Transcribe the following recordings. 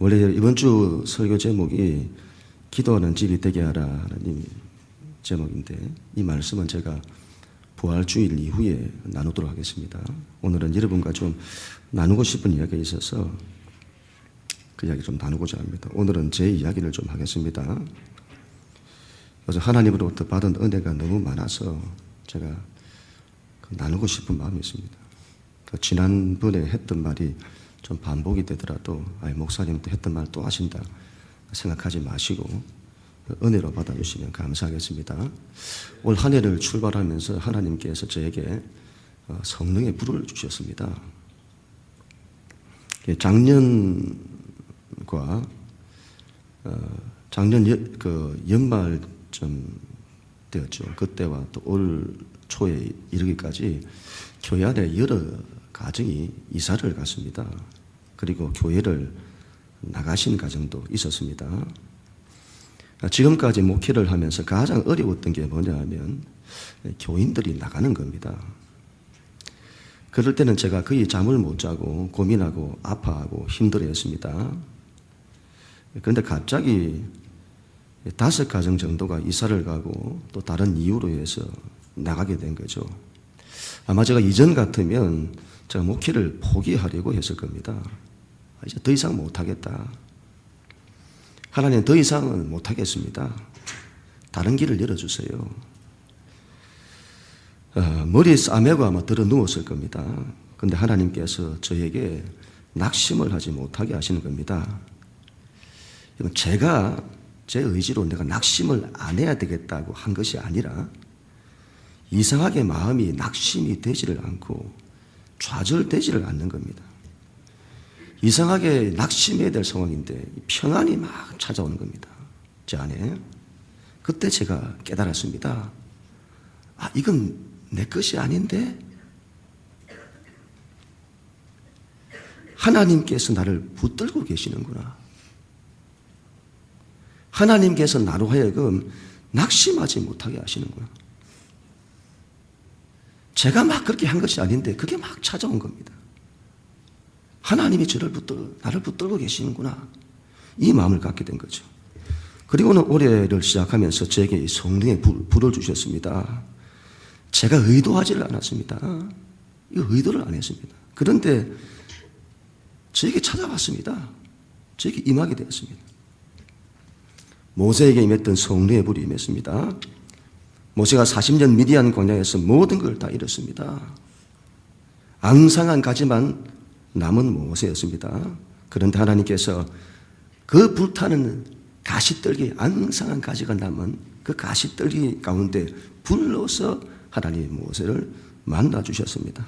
원래 이번 주 설교 제목이 기도하는 집이 되게 하라는 제목인데, 이 말씀은 제가 부활주일 이후에 나누도록 하겠습니다. 오늘은 여러분과 좀 나누고 싶은 이야기가 있어서 그 이야기 좀 나누고자 합니다. 오늘은 제 이야기를 좀 하겠습니다. 요즘 하나님으로부터 받은 은혜가 너무 많아서 제가 나누고 싶은 마음이 있습니다. 지난번에 했던 말이 좀 반복이 되더라도 목사님도 했던 말 또 하신다 생각하지 마시고 은혜로 받아주시면 감사하겠습니다. 올 한 해를 출발하면서 하나님께서 저에게 성령의 불을 주셨습니다. 작년과 작년 연말쯤 되었죠. 그때와 또 올 초에 이르기까지 교회 안에 여러 가정이 이사를 갔습니다. 그리고 교회를 나가신 가정도 있었습니다. 지금까지 목회를 하면서 가장 어려웠던 게 뭐냐 하면 교인들이 나가는 겁니다. 그럴 때는 제가 거의 잠을 못 자고 고민하고 아파하고 힘들어했습니다. 그런데 갑자기 5가정 정도가 이사를 가고 또 다른 이유로 해서 나가게 된 거죠. 아마 제가 이전 같으면 제가 목회를 포기하려고 했을 겁니다. 이제 더 이상 못하겠다. 하나님 더 이상은 못하겠습니다. 다른 길을 열어주세요. 머리에 싸매고 아마 들어 누웠을 겁니다. 그런데 하나님께서 저에게 낙심을 하지 못하게 하시는 겁니다. 제가 제 의지로 내가 낙심을 안 해야 되겠다고 한 것이 아니라 이상하게 마음이 낙심이 되지를 않고 좌절되지를 않는 겁니다. 이상하게 낙심해야 될 상황인데 평안이 막 찾아오는 겁니다. 제 안에. 그때 제가 깨달았습니다. 이건 내 것이 아닌데 하나님께서 나를 붙들고 계시는구나. 하나님께서 나로 하여금 낙심하지 못하게 하시는구나. 제가 막 그렇게 한 것이 아닌데 그게 막 찾아온 겁니다. 하나님이 나를 붙들고 계시는구나. 이 마음을 갖게 된 거죠. 그리고는 올해를 시작하면서 저에게 성령의 불을 주셨습니다. 제가 의도하지를 않았습니다. 이거 의도를 안 했습니다. 그런데 저에게 찾아왔습니다. 저에게 임하게 되었습니다. 모세에게 임했던 성령의 불이 임했습니다. 모세가 40년 미디안 광야에서 모든 걸 다 잃었습니다. 앙상한 가지만 남은 모세였습니다. 그런데 하나님께서 그 불타는 가시떨기, 앙상한 가지가 남은 그 가시떨기 가운데 불러서 하나님이 모세를 만나주셨습니다.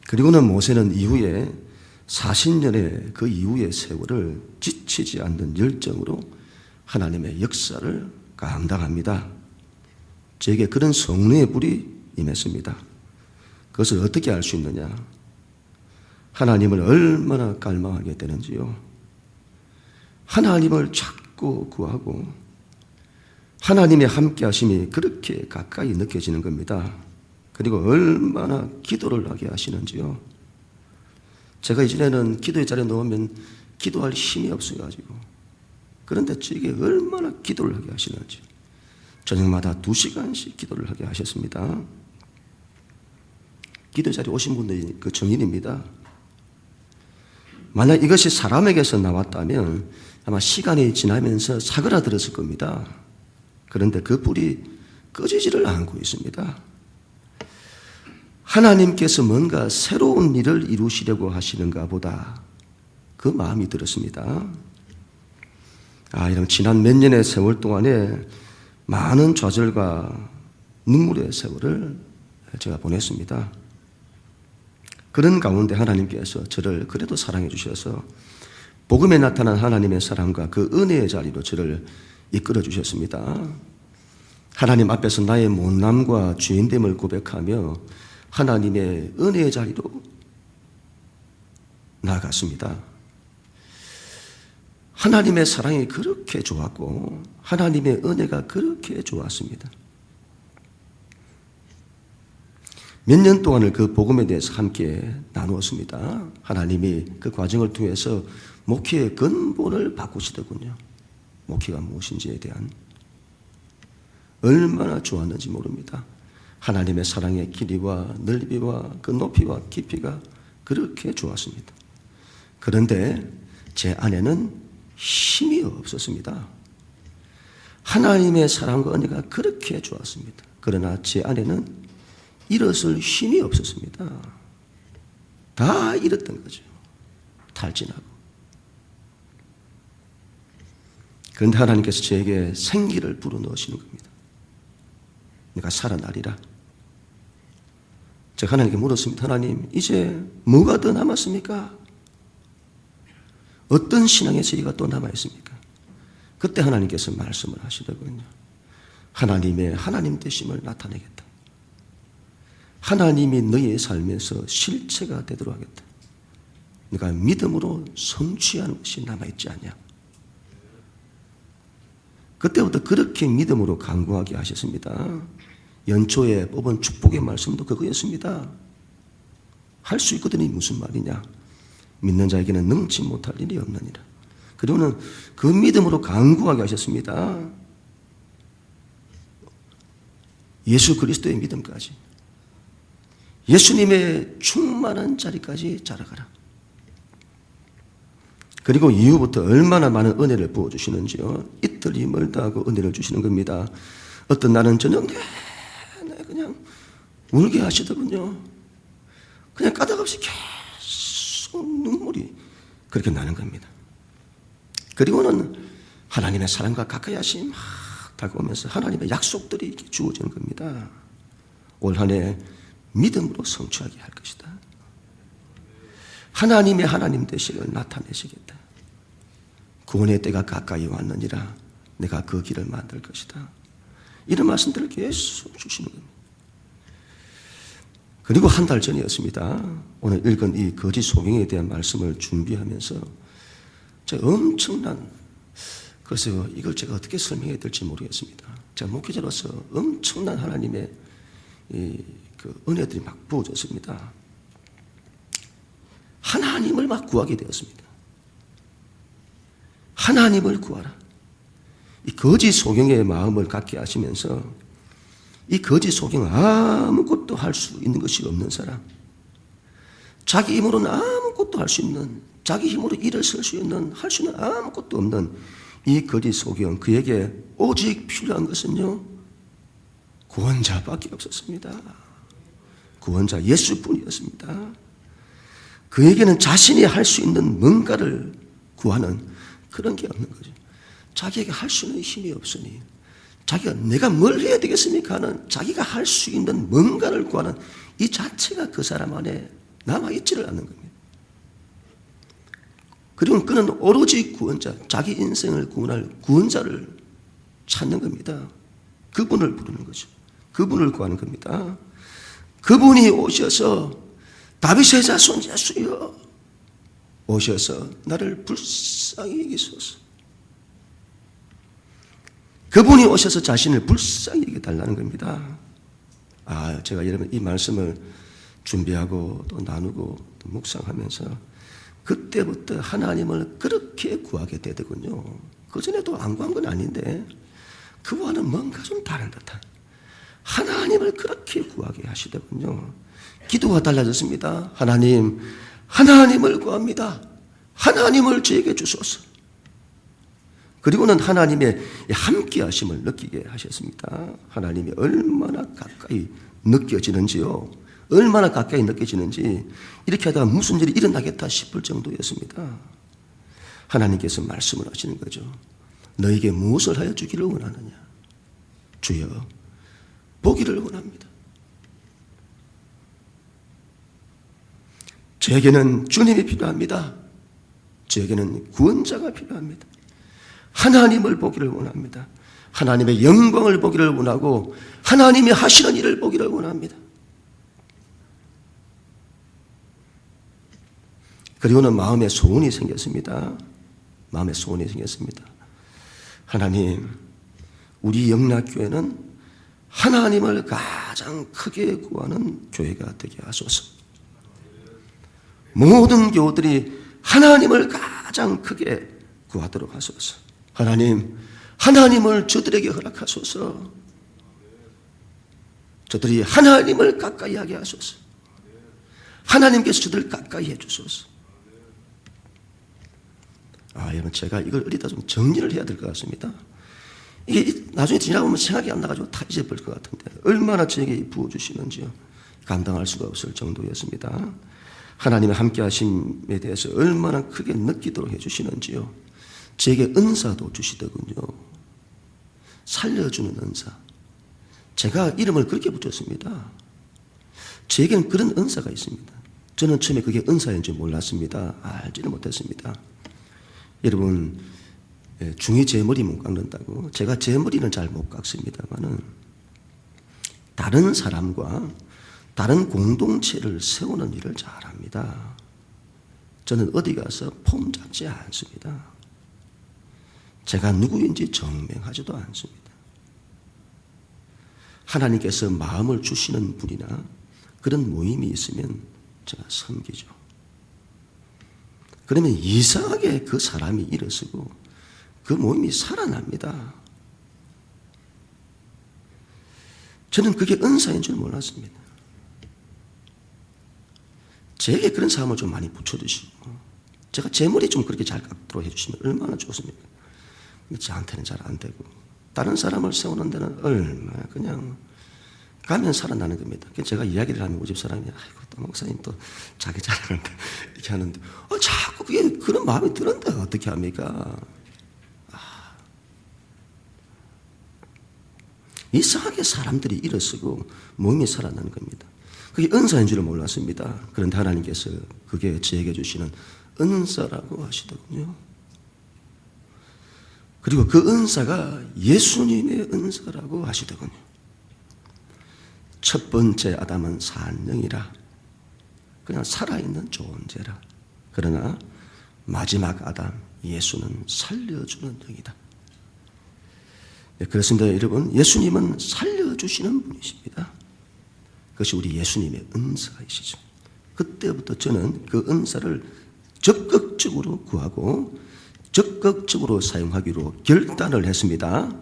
그리고는 모세는 이후에 40년의 그 이후의 세월을 지치지 않는 열정으로 하나님의 역사를 감당합니다. 제게 그런 성령의 불이 임했습니다. 그것을 어떻게 알 수 있느냐? 하나님을 얼마나 갈망하게 되는지요. 하나님을 찾고 구하고 하나님의 함께 하심이 그렇게 가까이 느껴지는 겁니다. 그리고 얼마나 기도를 하게 하시는지요. 제가 이전에는 기도의 자리에 놓으면 기도할 힘이 없어가지고, 그런데 저에게 얼마나 기도를 하게 하시는지 저녁마다 2시간씩 기도를 하게 하셨습니다. 기도 자리에 오신 분들이 그 증인입니다. 만약 이것이 사람에게서 나왔다면 아마 시간이 지나면서 사그라들었을 겁니다. 그런데 그 불이 꺼지지를 않고 있습니다. 하나님께서 뭔가 새로운 일을 이루시려고 하시는가 보다 그 마음이 들었습니다. 이런 지난 몇 년의 세월 동안에 많은 좌절과 눈물의 세월을 제가 보냈습니다. 그런 가운데 하나님께서 저를 그래도 사랑해 주셔서 복음에 나타난 하나님의 사랑과 그 은혜의 자리로 저를 이끌어 주셨습니다. 하나님 앞에서 나의 못남과 죄인됨을 고백하며 하나님의 은혜의 자리로 나아갔습니다. 하나님의 사랑이 그렇게 좋았고 하나님의 은혜가 그렇게 좋았습니다. 몇 년 동안을 그 복음에 대해서 함께 나누었습니다. 하나님이 그 과정을 통해서 목회의 근본을 바꾸시더군요. 목회가 무엇인지에 대한 얼마나 좋았는지 모릅니다. 하나님의 사랑의 길이와 넓이와 그 높이와 깊이가 그렇게 좋았습니다. 그런데 제 안에는 힘이 없었습니다. 하나님의 사랑과 은혜가 그렇게 좋았습니다. 그러나 제 안에는 일어설 힘이 없었습니다. 다 잃었던 거죠. 탈진하고. 그런데 하나님께서 저에게 생기를 불어넣으시는 겁니다. 내가 살아나리라. 제가 하나님께 물었습니다. 하나님, 이제 뭐가 더 남았습니까? 어떤 신앙의 세계가 또 남아있습니까? 그때 하나님께서 말씀을 하시더군요. 하나님의 하나님 되심을 나타내겠다. 하나님이 너의 삶에서 실체가 되도록 하겠다. 네가 믿음으로 성취하는 것이 남아있지 않냐. 그때부터 그렇게 믿음으로 간구하게 하셨습니다. 연초에 뽑은 축복의 말씀도 그거였습니다. 할 수 있거든이 무슨 말이냐. 믿는 자에게는 능치 못할 일이 없느니라. 그리고는 그 믿음으로 간구하게 하셨습니다. 예수 그리스도의 믿음까지. 예수님의 충만한 자리까지 자라가라. 그리고 이후부터 얼마나 많은 은혜를 부어주시는지요. 이틀이 멀다 하고 은혜를 주시는 겁니다. 어떤 날은 저녁 내내 그냥 울게 하시더군요. 그냥 까닭없이 계속 눈물이 그렇게 나는 겁니다. 그리고는 하나님의 사랑과 가까이 하심이 막 다가오면서 하나님의 약속들이 이렇게 주어지는 겁니다. 올 한 해 믿음으로 성취하게 할 것이다. 하나님의 하나님 되심을 나타내시겠다. 구원의 때가 가까이 왔느니라. 내가 그 길을 만들 것이다. 이런 말씀들을 계속 주시는 겁니다. 그리고 한 달 전이었습니다. 오늘 읽은 이 거짓 소경에 대한 말씀을 준비하면서 제가 엄청난, 그래서 이걸 제가 어떻게 설명해야 될지 모르겠습니다. 제가 목회자로서 엄청난 하나님의 그 은혜들이 막 부어졌습니다. 하나님을 막 구하게 되었습니다. 하나님을 구하라. 이 거짓 소경의 마음을 갖게 하시면서 이 거짓 소경 아무것도 할 수 있는 것이 없는 사람, 자기 힘으로는 아무것도 할 수 있는, 자기 힘으로 일을 쓸 수 있는, 할 수 있는 아무것도 없는 이 거짓 소경, 그에게 오직 필요한 것은요, 구원자밖에 없었습니다. 구원자 예수뿐이었습니다. 그에게는 자신이 할 수 있는 뭔가를 구하는 그런 게 없는 거죠. 자기에게 할 수 있는 힘이 없으니 자기가 내가 뭘 해야 되겠습니까 하는 자기가 할 수 있는 뭔가를 구하는 이 자체가 그 사람 안에 남아있지를 않는 겁니다. 그리고 그는 오로지 구원자, 자기 인생을 구원할 구원자를 찾는 겁니다. 그분을 부르는 거죠. 그분을 구하는 겁니다. 그분이 오셔서 다윗의 자손 예수여 오셔서 나를 불쌍히 여기소서. 그분이 오셔서 자신을 불쌍히 여겨달라는 겁니다. 제가 여러분 이 말씀을 준비하고 또 나누고 또 묵상하면서 그때부터 하나님을 그렇게 구하게 되더군요. 그전에도 안 구한 건 아닌데 그와는 뭔가 좀 다른 듯한 하나님을 그렇게 구하게 하시더군요. 기도가 달라졌습니다. 하나님, 하나님을 구합니다. 하나님을 저에게 주소서. 그리고는 하나님의 함께 하심을 느끼게 하셨습니다. 하나님이 얼마나 가까이 느껴지는지요. 얼마나 가까이 느껴지는지 이렇게 하다가 무슨 일이 일어나겠다 싶을 정도였습니다. 하나님께서 말씀을 하시는 거죠. 너에게 무엇을 하여 주기를 원하느냐. 주여, 보기를 원합니다. 저에게는 주님이 필요합니다. 저에게는 구원자가 필요합니다. 하나님을 보기를 원합니다. 하나님의 영광을 보기를 원하고 하나님이 하시는 일을 보기를 원합니다. 그리고는 마음에 소원이 생겼습니다. 마음에 소원이 생겼습니다. 하나님, 우리 영락교회는 하나님을 가장 크게 구하는 교회가 되게 하소서. 모든 교우들이 하나님을 가장 크게 구하도록 하소서. 하나님을 저들에게 허락하소서. 저들이 하나님을 가까이 하게 하소서. 하나님께서 저들을 가까이 해주소서. 여러분, 제가 이걸 어디다 좀 정리를 해야 될 것 같습니다. 이게 나중에 지나보면 생각이 안 나가지고 다 잊어버릴 것 같은데, 얼마나 저에게 부어주시는지요. 감당할 수가 없을 정도였습니다. 하나님의 함께 하심에 대해서 얼마나 크게 느끼도록 해주시는지요. 제게 은사도 주시더군요. 살려주는 은사. 제가 이름을 그렇게 붙였습니다. 제게는 그런 은사가 있습니다. 저는 처음에 그게 은사인 줄 몰랐습니다. 알지는 못했습니다. 여러분, 중이 제 머리 못 깎는다고. 제가 제 머리는 잘 못 깎습니다만은 다른 사람과 다른 공동체를 세우는 일을 잘합니다. 저는 어디 가서 폼 잡지 않습니다. 제가 누구인지 정명하지도 않습니다. 하나님께서 마음을 주시는 분이나 그런 모임이 있으면 제가 섬기죠. 그러면 이상하게 그 사람이 일어서고 그 모임이 살아납니다. 저는 그게 은사인 줄 몰랐습니다. 제게 그런 사람을 좀 많이 붙여주시고, 제가 제 머리 좀 그렇게 잘 깎도록 해주시면 얼마나 좋습니까? 저한테는 잘 안 되고, 다른 사람을 세우는 데는 얼마나 그냥 가면 살아나는 겁니다. 제가 이야기를 하면 우리 집 사람이, 아이고, 또 목사님 또 자기 자랑한다 이렇게 하는데, 자꾸 그게 그런 마음이 드는데 어떻게 합니까? 이상하게 사람들이 일어서고 모임이 살아나는 겁니다. 그게 은사인 줄을 몰랐습니다. 그런데 하나님께서 그게 저에게 주시는 은사라고 하시더군요. 그리고 그 은사가 예수님의 은사라고 하시더군요. 첫 번째 아담은 산영이라, 그냥 살아있는 존재라. 그러나 마지막 아담 예수는 살려주는 영이다. 네, 그렇습니다. 여러분, 예수님은 살려주시는 분이십니다. 그것이 우리 예수님의 은사이시죠. 그때부터 저는 그 은사를 적극적으로 구하고 적극적으로 사용하기로 결단을 했습니다.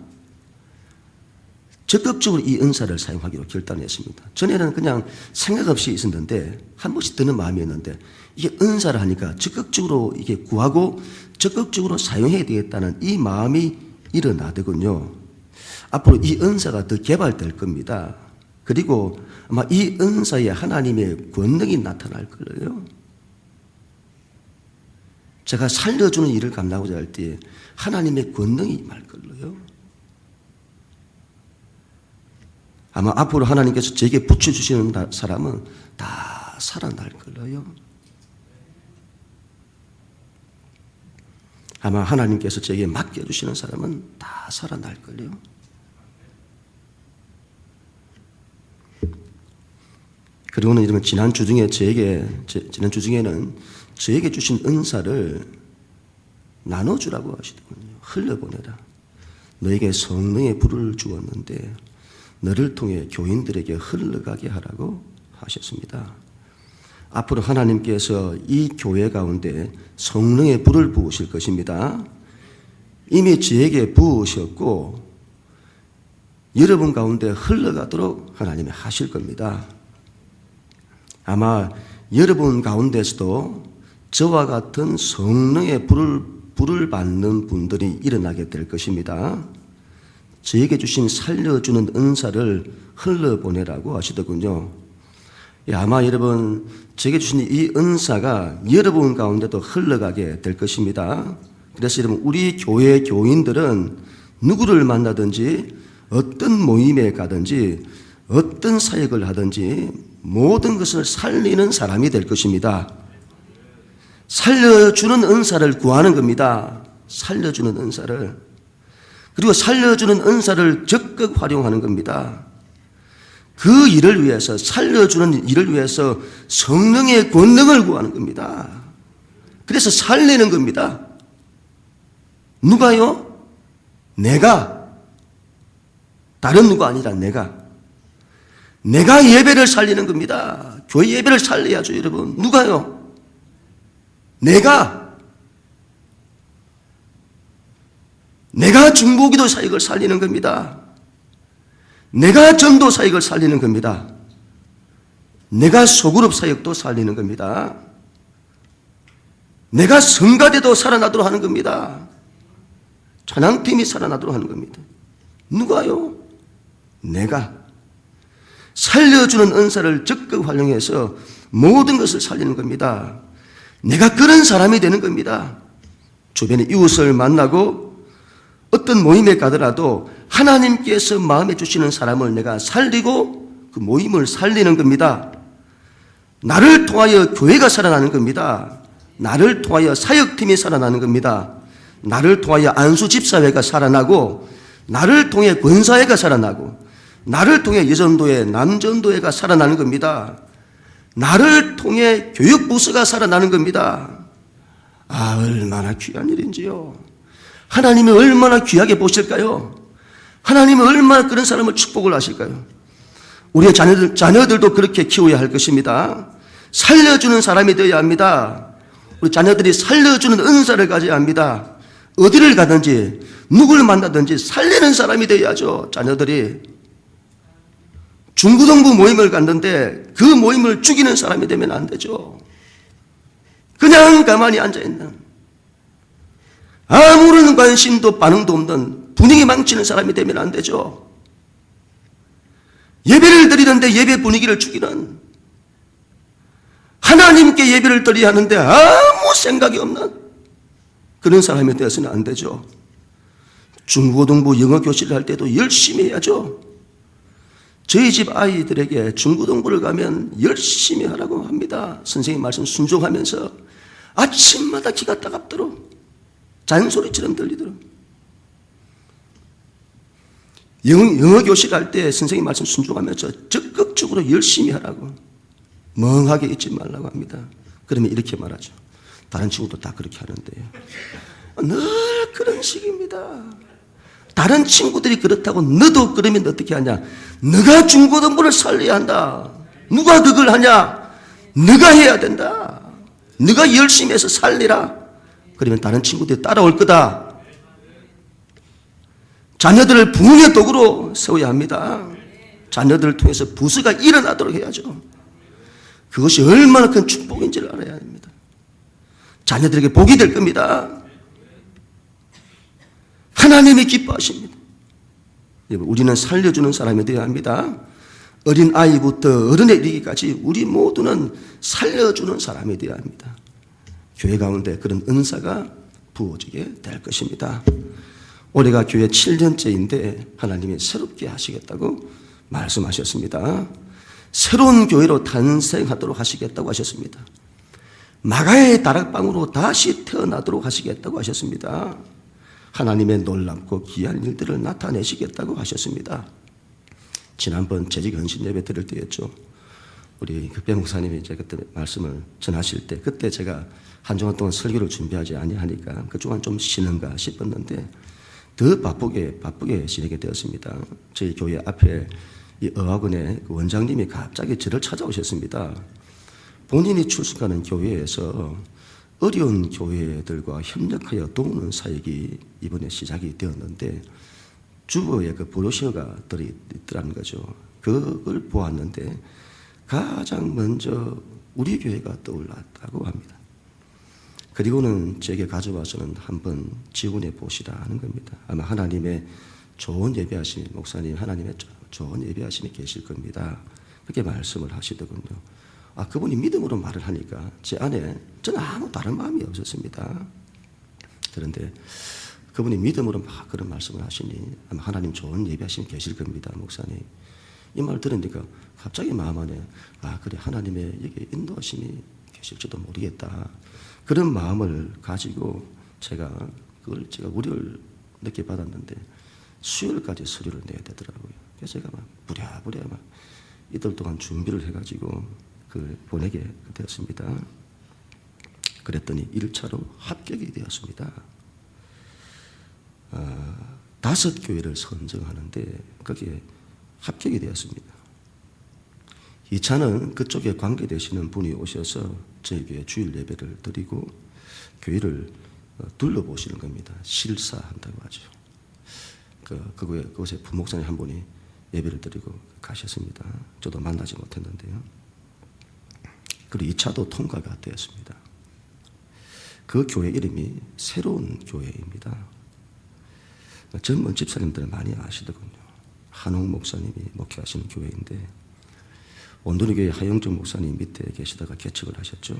적극적으로 이 은사를 사용하기로 결단했습니다. 전에는 그냥 생각 없이 있었는데, 한 번씩 드는 마음이었는데, 이게 은사를 하니까 적극적으로 이게 구하고 적극적으로 사용해야 되겠다는 이 마음이 일어나더군요. 앞으로 이 은사가 더 개발될 겁니다. 그리고 아마 이 은사에 하나님의 권능이 나타날 거예요. 제가 살려주는 일을 감당하고자 할 때 하나님의 권능이 임할 거예요. 아마 앞으로 하나님께서 제게 붙여주시는 사람은 다 살아날 거예요. 아마 하나님께서 제게 맡겨주시는 사람은 다 살아날 거예요. 그리고는 이러면 지난 주중에는 저에게 주신 은사를 나눠주라고 하시더군요. 흘려보내라. 너에게 성령의 불을 주었는데 너를 통해 교인들에게 흘러가게 하라고 하셨습니다. 앞으로 하나님께서 이 교회 가운데 성령의 불을 부으실 것입니다. 이미 저에게 부으셨고 여러분 가운데 흘러가도록 하나님이 하실 겁니다. 아마 여러분 가운데서도 저와 같은 성령의 불을 받는 분들이 일어나게 될 것입니다. 저에게 주신 살려주는 은사를 흘러보내라고 하시더군요. 아마 여러분, 저에게 주신 이 은사가 여러분 가운데도 흘러가게 될 것입니다. 그래서 여러분, 우리 교회 교인들은 누구를 만나든지 어떤 모임에 가든지 어떤 사역을 하든지 모든 것을 살리는 사람이 될 것입니다. 살려주는 은사를 구하는 겁니다. 살려주는 은사를. 그리고 살려주는 은사를 적극 활용하는 겁니다. 그 일을 위해서, 살려주는 일을 위해서 성령의 권능을 구하는 겁니다. 그래서 살리는 겁니다. 누가요? 내가. 다른 누가 아니라 내가. 내가 예배를 살리는 겁니다. 교회 예배를 살려야죠, 여러분. 누가요? 내가 중보기도 사역을 살리는 겁니다. 내가 전도 사역을 살리는 겁니다. 내가 소그룹 사역도 살리는 겁니다. 내가 성가대도 살아나도록 하는 겁니다. 찬양팀이 살아나도록 하는 겁니다. 누가요? 내가 살려주는 은사를 적극 활용해서 모든 것을 살리는 겁니다. 내가 그런 사람이 되는 겁니다. 주변의 이웃을 만나고 어떤 모임에 가더라도 하나님께서 마음에 주시는 사람을 내가 살리고 그 모임을 살리는 겁니다. 나를 통하여 교회가 살아나는 겁니다. 나를 통하여 사역팀이 살아나는 겁니다. 나를 통하여 안수집사회가 살아나고, 나를 통해 권사회가 살아나고, 나를 통해 여전도회, 남전도회가 살아나는 겁니다. 나를 통해 교육부서가 살아나는 겁니다. 아, 얼마나 귀한 일인지요. 하나님이 얼마나 귀하게 보실까요? 하나님이 얼마나 그런 사람을 축복을 하실까요? 우리의 자녀들도 그렇게 키워야 할 것입니다. 살려주는 사람이 되어야 합니다. 우리 자녀들이 살려주는 은사를 가져야 합니다. 어디를 가든지 누구를 만나든지 살리는 사람이 되어야죠. 자녀들이 중고등부 모임을 갔는데 그 모임을 죽이는 사람이 되면 안 되죠. 그냥 가만히 앉아있는, 아무런 관심도 반응도 없는, 분위기 망치는 사람이 되면 안 되죠. 예배를 드리는데 예배 분위기를 죽이는, 하나님께 예배를 드려야 하는데 아무 생각이 없는 그런 사람이 되어서는 안 되죠. 중고등부 영어 교실을 할 때도 열심히 해야죠. 저희 집 아이들에게 중고등부를 가면 열심히 하라고 합니다. 선생님 말씀 순종하면서 아침마다 기가 따갑도록 잔소리처럼 들리도록. 영어 교실 할 때 선생님 말씀 순종하면서 적극적으로 열심히 하라고, 멍하게 있지 말라고 합니다. 그러면 이렇게 말하죠. 다른 친구도 다 그렇게 하는데요. 늘 그런 식입니다. 다른 친구들이 그렇다고 너도 그러면 어떻게 하냐? 너가 중고등부를 살려야 한다. 누가 그걸 하냐? 너가 해야 된다. 너가 열심히 해서 살리라. 그러면 다른 친구들이 따라올 거다. 자녀들을 부흥의 도구로 세워야 합니다. 자녀들을 통해서 부서가 일어나도록 해야죠. 그것이 얼마나 큰 축복인지를 알아야 합니다. 자녀들에게 복이 될 겁니다. 하나님이 기뻐하십니다. 우리는 살려주는 사람이 되어야 합니다. 어린 아이부터 어른에 이르기까지 우리 모두는 살려주는 사람이 되어야 합니다. 교회 가운데 그런 은사가 부어지게 될 것입니다. 올해가 교회 7년째인데 하나님이 새롭게 하시겠다고 말씀하셨습니다. 새로운 교회로 탄생하도록 하시겠다고 하셨습니다. 마가의 다락방으로 다시 태어나도록 하시겠다고 하셨습니다. 하나님의 놀랍고 귀한 일들을 나타내시겠다고 하셨습니다. 지난번 재직 헌신 예배 드릴 때였죠. 우리 배 목사님이 이제 그때 말씀을 전하실 때, 그때 제가 한 주간 동안 설교를 준비하지 아니하니까 그동안 좀 쉬는가 싶었는데 더 바쁘게 지내게 되었습니다. 저희 교회 앞에 이 어학원의 원장님이 갑자기 저를 찾아오셨습니다. 본인이 출석하는 교회에서 어려운 교회들과 협력하여 도우는 사역이 이번에 시작이 되었는데 주보에 그 브로셔가 들어있더라는 거죠. 그걸 보았는데 가장 먼저 우리 교회가 떠올랐다고 합니다. 그리고는 제게 가져와서는 한번 지원해 보시라 하는 겁니다. 아마 하나님의 좋은 예배하심이, 목사님 하나님의 좋은 예배하심이 계실 겁니다. 그렇게 말씀을 하시더군요. 그분이 믿음으로 말을 하니까 제 안에 저는 아무 다른 마음이 없었습니다. 그런데 그분이 믿음으로 막 그런 말씀을 하시니 아마 하나님 좋은 예배하심이 계실 겁니다, 목사님. 이 말을 들으니까 갑자기 마음 안에 그래, 하나님의 여기 인도하심이 계실지도 모르겠다. 그런 마음을 가지고 제가 우려를 늦게 받았는데 수요일까지 서류를 내야 되더라고요. 그래서 제가 막 부랴부랴 막 이틀 동안 준비를 해가지고 그걸 보내게 되었습니다. 그랬더니 1차로 합격이 되었습니다. 5교회를 선정하는데 거기에 합격이 되었습니다. 2차는 그쪽에 관계되시는 분이 오셔서 저희 교회 주일 예배를 드리고 교회를 둘러보시는 겁니다. 실사한다고 하죠. 그곳에 부목사님 한 분이 예배를 드리고 가셨습니다. 저도 만나지 못했는데요. 그리고 2차도 통과가 되었습니다. 그 교회 이름이 새로운 교회입니다. 젊은 집사님들 많이 아시더군요. 한홍 목사님이 목회하시는 교회인데 온누리교회 하영정 목사님 밑에 계시다가 개척을 하셨죠.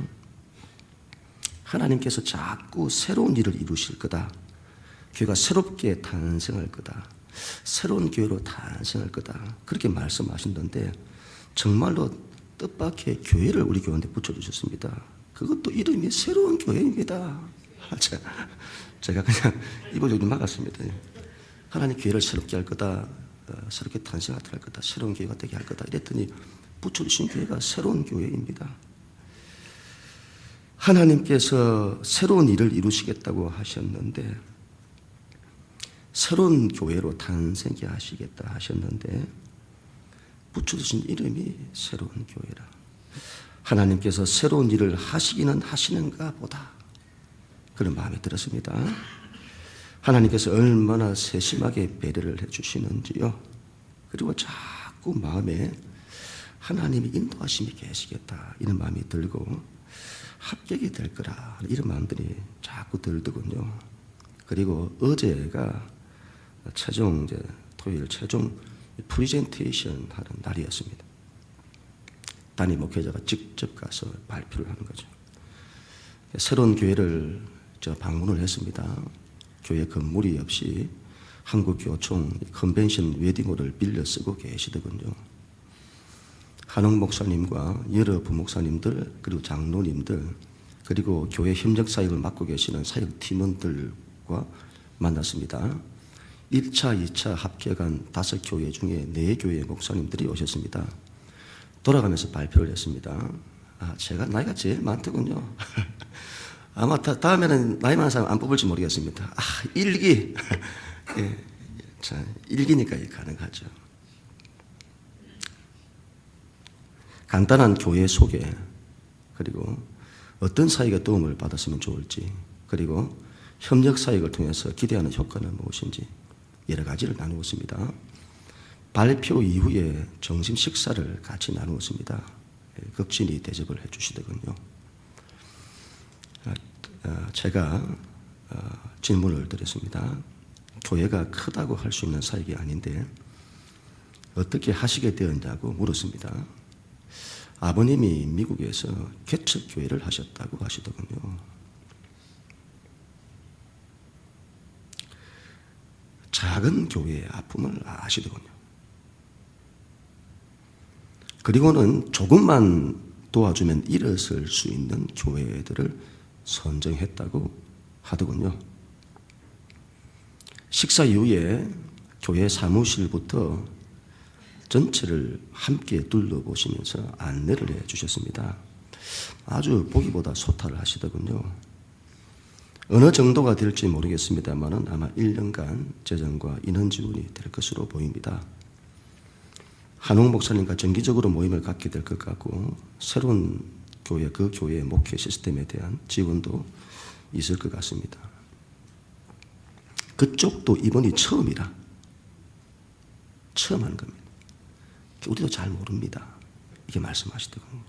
하나님께서 자꾸 새로운 일을 이루실 거다. 교회가 새롭게 탄생할 거다. 새로운 교회로 탄생할 거다. 그렇게 말씀하신던데 정말로 뜻밖의 교회를 우리 교회한테 붙여주셨습니다. 그것도 이름이 새로운 교회입니다. 제가 그냥 입을 좀 막았습니다. 하나님 교회를 새롭게 할 거다. 새롭게 탄생하게 할 거다. 새로운 교회가 되게 할 거다. 이랬더니 붙여주신 교회가 새로운 교회입니다. 하나님께서 새로운 일을 이루시겠다고 하셨는데 새로운 교회로 탄생케 하시겠다 하셨는데 붙여주신 이름이 새로운 교회라. 하나님께서 새로운 일을 하시기는 하시는가 보다. 그런 마음이 들었습니다. 하나님께서 얼마나 세심하게 배려를 해주시는지요. 그리고 자꾸 마음에 하나님이 인도하심이 계시겠다 이런 마음이 들고 합격이 될 거라 이런 마음들이 자꾸 들더군요. 그리고 어제가 토요일 최종 프리젠테이션 하는 날이었습니다. 단임 목회자가 직접 가서 발표를 하는 거죠. 새로운 교회를 방문을 했습니다. 교회 건물이 없이 한국교총 컨벤션 웨딩홀을 빌려 쓰고 계시더군요. 한홍 목사님과 여러 부목사님들 그리고 장로님들 그리고 교회 협력 사역을 맡고 계시는 사역 팀원들과 만났습니다. 1차, 2차 합격한 5교회 중에 4교회 목사님들이 오셨습니다. 돌아가면서 발표를 했습니다. 제가 나이가 제일 많더군요. 아마 다음에는 나이 많은 사람 안 뽑을지 모르겠습니다. 1기. 예, 자, 1기니까 가능하죠. 간단한 교회 소개, 그리고 어떤 사역에 도움을 받았으면 좋을지, 그리고 협력 사역을 통해서 기대하는 효과는 무엇인지 여러 가지를 나누었습니다. 발표 이후에 점심 식사를 같이 나누었습니다. 극진히 대접을 해주시더군요. 제가 질문을 드렸습니다. 교회가 크다고 할 수 있는 사역이 아닌데 어떻게 하시게 되었냐고 물었습니다. 아버님이 미국에서 개척교회를 하셨다고 하시더군요. 작은 교회의 아픔을 아시더군요. 그리고는 조금만 도와주면 일어설 수 있는 교회들을 선정했다고 하더군요. 식사 이후에 교회 사무실부터 전체를 함께 둘러보시면서 안내를 해주셨습니다. 아주 보기보다 소탈을 하시더군요. 어느 정도가 될지 모르겠습니다만 아마 1년간 재정과 인원 지원이 될 것으로 보입니다. 한홍 목사님과 정기적으로 모임을 갖게 될 것 같고 새로운 교회, 그 교회의 목회 시스템에 대한 지원도 있을 것 같습니다. 그쪽도 이번이 처음이라 처음 하는 겁니다. 우리도 잘 모릅니다. 이렇게 말씀하시더군요.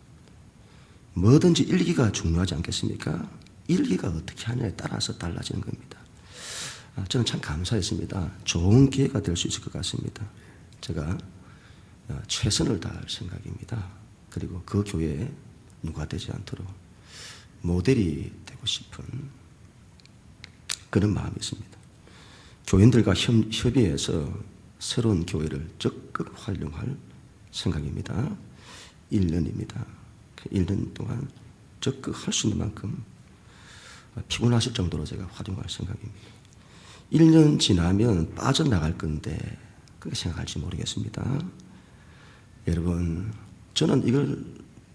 뭐든지 1기가 중요하지 않겠습니까? 1기가 어떻게 하냐에 따라서 달라지는 겁니다. 저는 참 감사했습니다. 좋은 기회가 될 수 있을 것 같습니다. 제가 최선을 다할 생각입니다. 그리고 그 교회에 누가 되지 않도록 모델이 되고 싶은 그런 마음이 있습니다. 교인들과 협의해서 새로운 교회를 적극 활용할 생각입니다. 1년입니다. 1년 동안 적극 할 수 있는 만큼 피곤하실 정도로 제가 활용할 생각입니다. 1년 지나면 빠져나갈 건데 그렇게 생각할지 모르겠습니다. 여러분, 저는 이걸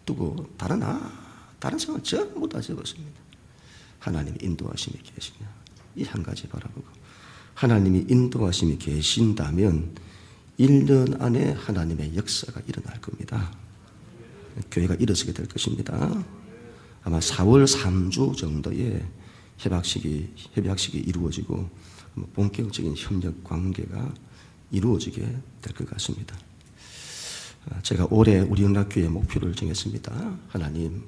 두고 다른 생각 전부 다 적었습니다. 하나님의 인도하심이 계시냐, 이 한 가지 바라보고 하나님이 인도하심이 계신다면 1년 안에 하나님의 역사가 일어날 겁니다. 교회가 일어서게 될 것입니다. 아마 4월 3주 정도에 협약식이 이루어지고 본격적인 협력 관계가 이루어지게 될 것 같습니다. 제가 올해 우리 영락교회 목표를 정했습니다. 하나님,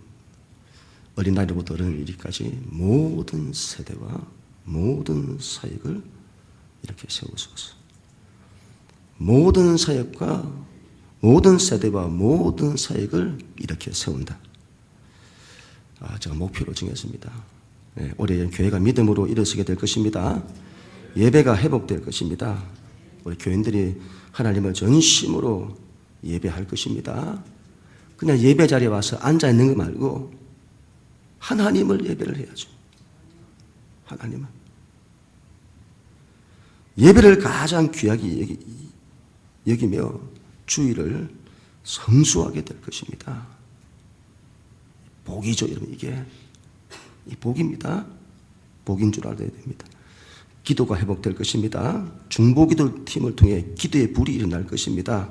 어린아이로부터 어른이까지 모든 세대와 모든 사역을 이렇게 세우소서. 모든 사역과 모든 세대와 모든 사역을 이렇게 세운다. 제가 목표로 정했습니다. 올해 교회가 믿음으로 일어서게 될 것입니다. 예배가 회복될 것입니다. 우리 교인들이 하나님을 전심으로 예배할 것입니다. 그냥 예배 자리에 와서 앉아 있는 거 말고 하나님을 예배를 해야죠. 하나님을. 예배를 가장 귀하게 여기며 주의를 성수하게 될 것입니다. 복이죠, 여러분. 이게 이 복입니다. 복인 줄 알아야 됩니다. 기도가 회복될 것입니다. 중보기도 팀을 통해 기도의 불이 일어날 것입니다.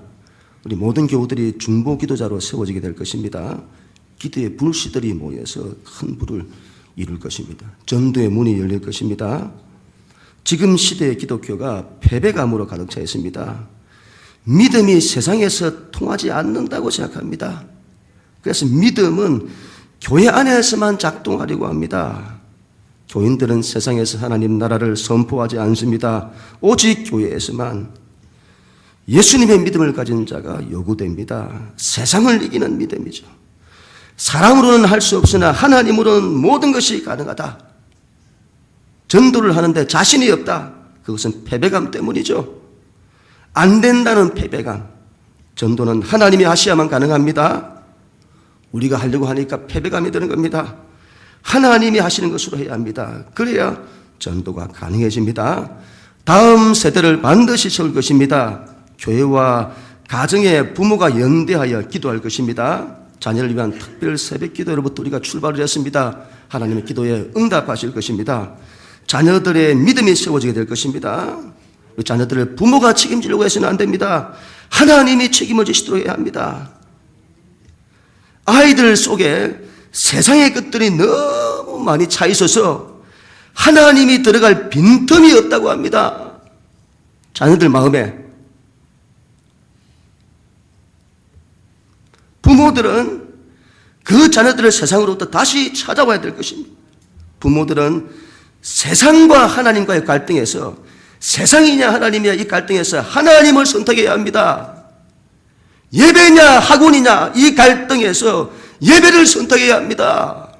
우리 모든 교우들이 중보기도자로 세워지게 될 것입니다. 기도의 불씨들이 모여서 큰 불을 이룰 것입니다. 전도의 문이 열릴 것입니다. 지금 시대의 기독교가 패배감으로 가득 차 있습니다. 믿음이 세상에서 통하지 않는다고 생각합니다. 그래서 믿음은 교회 안에서만 작동하려고 합니다. 교인들은 세상에서 하나님 나라를 선포하지 않습니다. 오직 교회에서만 예수님의 믿음을 가진 자가 요구됩니다. 세상을 이기는 믿음이죠. 사람으로는 할 수 없으나 하나님으로는 모든 것이 가능하다. 전도를 하는데 자신이 없다. 그것은 패배감 때문이죠. 안 된다는 패배감. 전도는 하나님이 하셔야만 가능합니다. 우리가 하려고 하니까 패배감이 드는 겁니다. 하나님이 하시는 것으로 해야 합니다. 그래야 전도가 가능해집니다. 다음 세대를 반드시 세울 것입니다. 교회와 가정의 부모가 연대하여 기도할 것입니다. 자녀를 위한 특별 새벽 기도로부터 우리가 출발을 했습니다. 하나님의 기도에 응답하실 것입니다. 자녀들의 믿음이 세워지게 될 것입니다. 자녀들을 부모가 책임지려고 해서는 안 됩니다. 하나님이 책임을 지시도록 해야 합니다. 아이들 속에 세상의 것들이 너무 많이 차 있어서 하나님이 들어갈 빈틈이 없다고 합니다. 자녀들 마음에. 부모들은 그 자녀들을 세상으로부터 다시 찾아와야 될 것입니다. 부모들은 세상과 하나님과의 갈등에서, 세상이냐 하나님이냐 이 갈등에서 하나님을 선택해야 합니다. 예배냐 학원이냐 이 갈등에서 예배를 선택해야 합니다.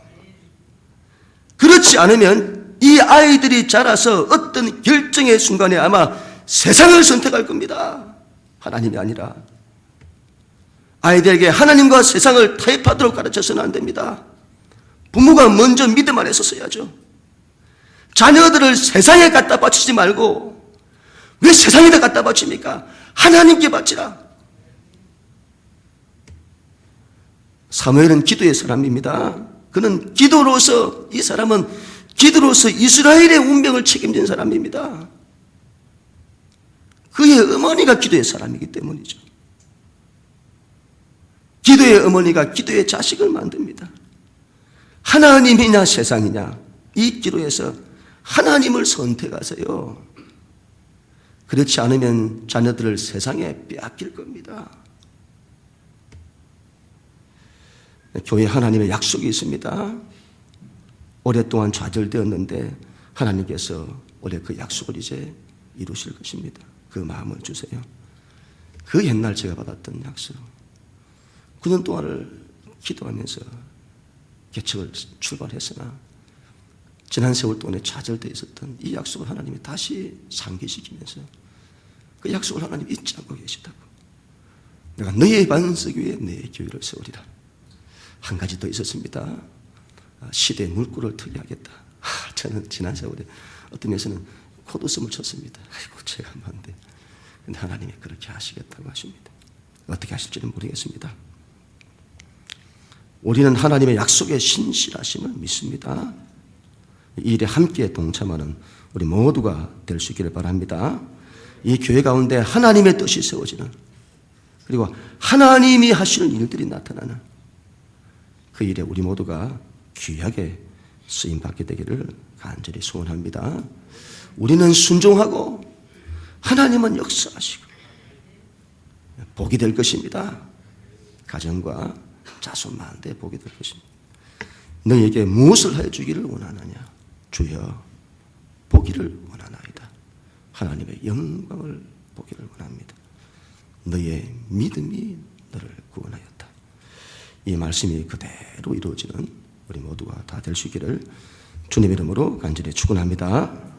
그렇지 않으면 이 아이들이 자라서 어떤 결정의 순간에 아마 세상을 선택할 겁니다. 하나님이 아니라. 아이들에게 하나님과 세상을 타협하도록 가르쳐서는 안 됩니다. 부모가 먼저 믿음 안에 서서야죠. 자녀들을 세상에 갖다 바치지 말고 왜 세상에다 갖다 바칩니까? 하나님께 바치라. 사무엘은 기도의 사람입니다. 그는 기도로서, 이 사람은 기도로서 이스라엘의 운명을 책임진 사람입니다. 그의 어머니가 기도의 사람이기 때문이죠. 기도의 어머니가 기도의 자식을 만듭니다. 하나님이냐 세상이냐 이 기도에서 하나님을 선택하세요. 그렇지 않으면 자녀들을 세상에 빼앗길 겁니다. 교회에 하나님의 약속이 있습니다. 오랫동안 좌절되었는데 하나님께서 올해 그 약속을 이제 이루실 것입니다. 그 마음을 주세요. 그 옛날 제가 받았던 약속, 9년 동안을 기도하면서 개척을 출발했으나 지난 세월 동안에 좌절되어 있었던 이 약속을 하나님이 다시 상기시키면서 그 약속을 하나님 잊지 않고 계시다고. 내가 너의 반석 위에 내 교회를 세우리라. 한 가지 더 있었습니다. 시대의 물꼬를 트게 하겠다. 저는 지난 세월에 어떤 면에서는 콧웃음을 쳤습니다. 아이고 제가 한데. 근데 하나님이 그렇게 하시겠다고 하십니다. 어떻게 하실지는 모르겠습니다. 우리는 하나님의 약속의 신실하심을 믿습니다. 이 일에 함께 동참하는 우리 모두가 될 수 있기를 바랍니다. 이 교회 가운데 하나님의 뜻이 세워지는, 그리고 하나님이 하시는 일들이 나타나는 그 일에 우리 모두가 귀하게 쓰임받게 되기를 간절히 소원합니다. 우리는 순종하고 하나님은 역사하시고 복이 될 것입니다. 가정과 자손 많은데 복이 될 것입니다. 너에게 무엇을 해주기를 원하느냐? 주여 보기를 원하나이다. 하나님의 영광을 보기를 원합니다. 너의 믿음이 너를 구원하였다. 이 말씀이 그대로 이루어지는 우리 모두가 다 될 수 있기를 주님의 이름으로 간절히 축원합니다.